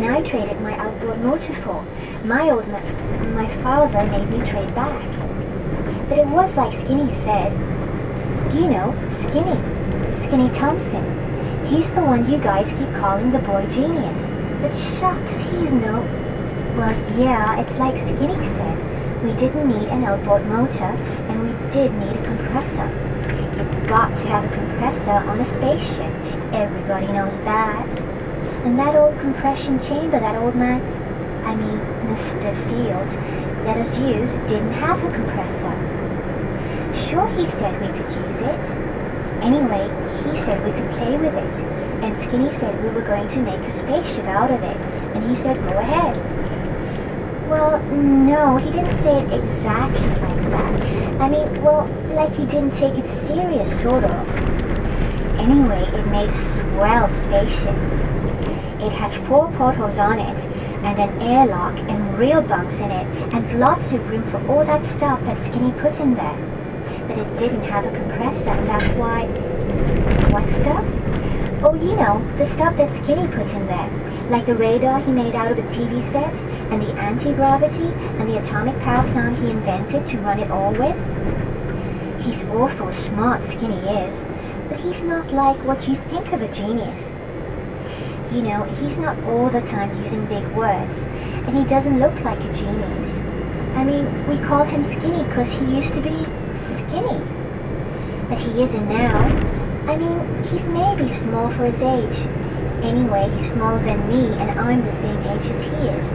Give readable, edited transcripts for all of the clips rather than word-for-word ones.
I traded my outboard motor for. My father made me trade back. But it was like Skinny said. You know, Skinny Thompson. He's the one you guys keep calling the boy genius. But shucks, he's no... Well, yeah, it's like Skinny said. We didn't need an outboard motor, and we did need a compressor. You've got to have a compressor on a spaceship. Everybody knows that. And that old compression chamber that old man, Mr. Fields, let us use didn't have a compressor. Sure, he said we could use it. Anyway, he said we could play with it. And Skinny said we were going to make a spaceship out of it. And he said, go ahead. Well, no, he didn't say it exactly like that. Like he didn't take it serious, sort of. Anyway, it made a swell spaceship. It had 4 portholes on it, and an airlock, and real bunks in it, and lots of room for all that stuff that Skinny put in there. But it didn't have a compressor, and that's why... What stuff? Oh, you know, the stuff that Skinny put in there. Like the radar he made out of a TV set, and the anti-gravity, and the atomic power plant he invented to run it all with. He's awful smart, Skinny is, but he's not like what you think of a genius. You know, he's not all the time using big words, and he doesn't look like a genius. We call him Skinny because he used to be skinny. But he isn't now. He's maybe small for his age. Anyway, he's smaller than me, and I'm the same age as he is.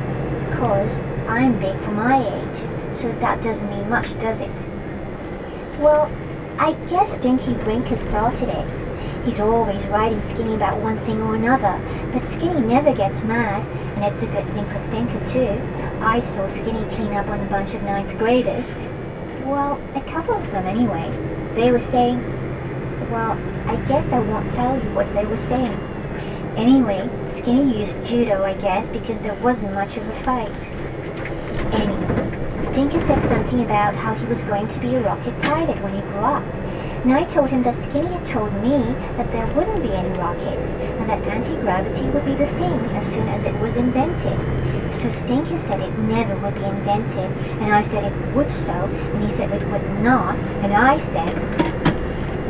'Cause I'm big for my age, so that doesn't mean much, does it? Well, I guess Stinky Brinker started it. He's always writing Skinny about one thing or another, but Skinny never gets mad, and it's a good thing for Stinker too. I saw Skinny clean up on a bunch of 9th graders. Well, a couple of them anyway. They were saying... Well, I guess I won't tell you what they were saying. Anyway, Skinny used judo, I guess, because there wasn't much of a fight. Anyway, Stinker said something about how he was going to be a rocket pilot when he grew up. And I told him that Skinny had told me that there wouldn't be any rockets, and that anti-gravity would be the thing as soon as it was invented. So Stinker said it never would be invented, and I said it would so, and he said it would not, and I said,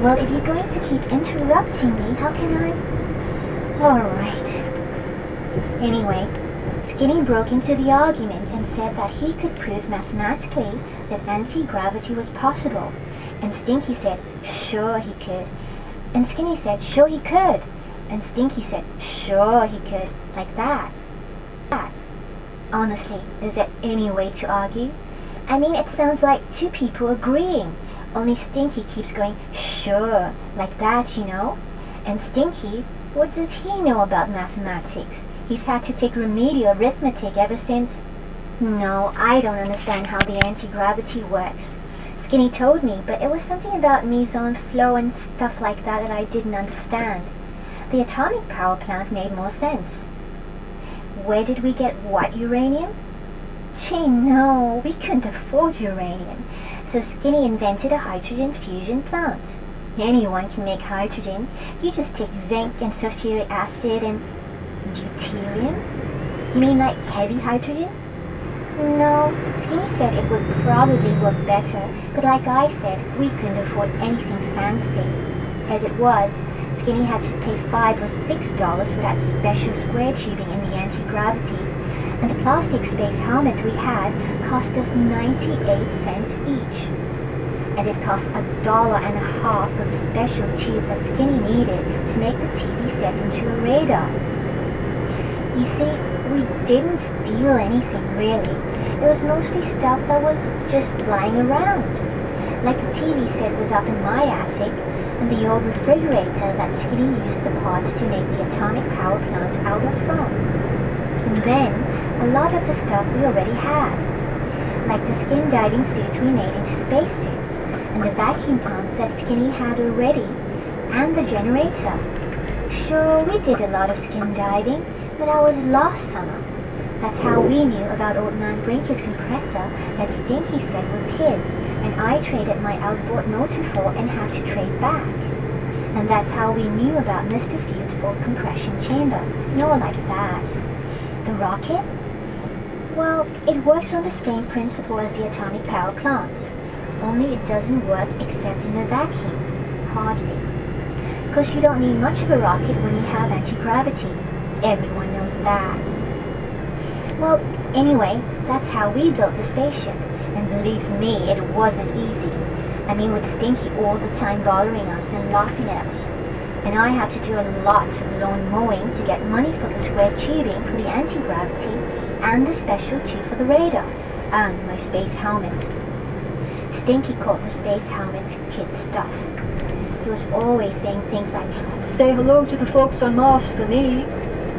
well, if you're going to keep interrupting me, how can I... Alright. Anyway, Skinny broke into the argument and said that he could prove mathematically that anti-gravity was possible. And Stinky said, sure he could. And Skinny said, sure he could. And Stinky said, sure he could. Like that. Honestly, is there any way to argue? It sounds like two people agreeing. Only Stinky keeps going, sure, like that, you know? And Stinky, what does he know about mathematics? He's had to take remedial arithmetic ever since. No, I don't understand how the anti-gravity works. Skinny told me, but it was something about meson flow and stuff like that that I didn't understand. The atomic power plant made more sense. Where did we get what uranium? Gee, no, we couldn't afford uranium. So Skinny invented a hydrogen fusion plant. Anyone can make hydrogen. You just take zinc and sulfuric acid and... deuterium? You mean like heavy hydrogen? No, Skinny said it would probably work better, but like I said, we couldn't afford anything fancy. As it was, Skinny had to pay $5 or $6 for that special square tubing in the anti-gravity, and the plastic space helmets we had cost us 98 cents each. And it cost $1.50 for the special tube that Skinny needed to make the TV set into a radar. You see, we didn't steal anything really. It was mostly stuff that was just lying around. Like the TV set was up in my attic, and the old refrigerator that Skinny used the parts to make the atomic power plant out of from. And then, a lot of the stuff we already had. Like the skin diving suits we made into spacesuits, and the vacuum pump that Skinny had already, and the generator. Sure, we did a lot of skin diving, but that was last summer. That's how we knew about Old Man Brinker's compressor that Stinky said was his, and I traded my outboard motor for and had to trade back. And that's how we knew about Mr. Fields' old compression chamber, and all like that. The rocket? Well, it works on the same principle as the atomic power plant, only it doesn't work except in a vacuum. Hardly. Because you don't need much of a rocket when you have anti-gravity. Everyone knows that. Well, anyway, that's how we built the spaceship. And believe me, it wasn't easy. I mean, with Stinky all the time bothering us and laughing at us. And I had to do a lot of lawn mowing to get money for the square tubing for the anti-gravity and the special tube for the radar and my space helmet. Stinky called the space helmet kid stuff. He was always saying things like, "Say hello to the folks on Mars for me,"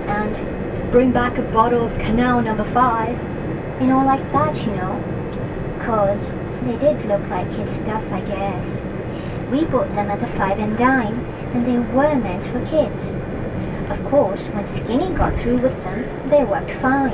and "Bring back a bottle of Canal number 5, and all like that, you know. 'Cause they did look like kid stuff, I guess. We bought them at the 5 and dime, and they were meant for kids. Of course, when Skinny got through with them, they worked fine.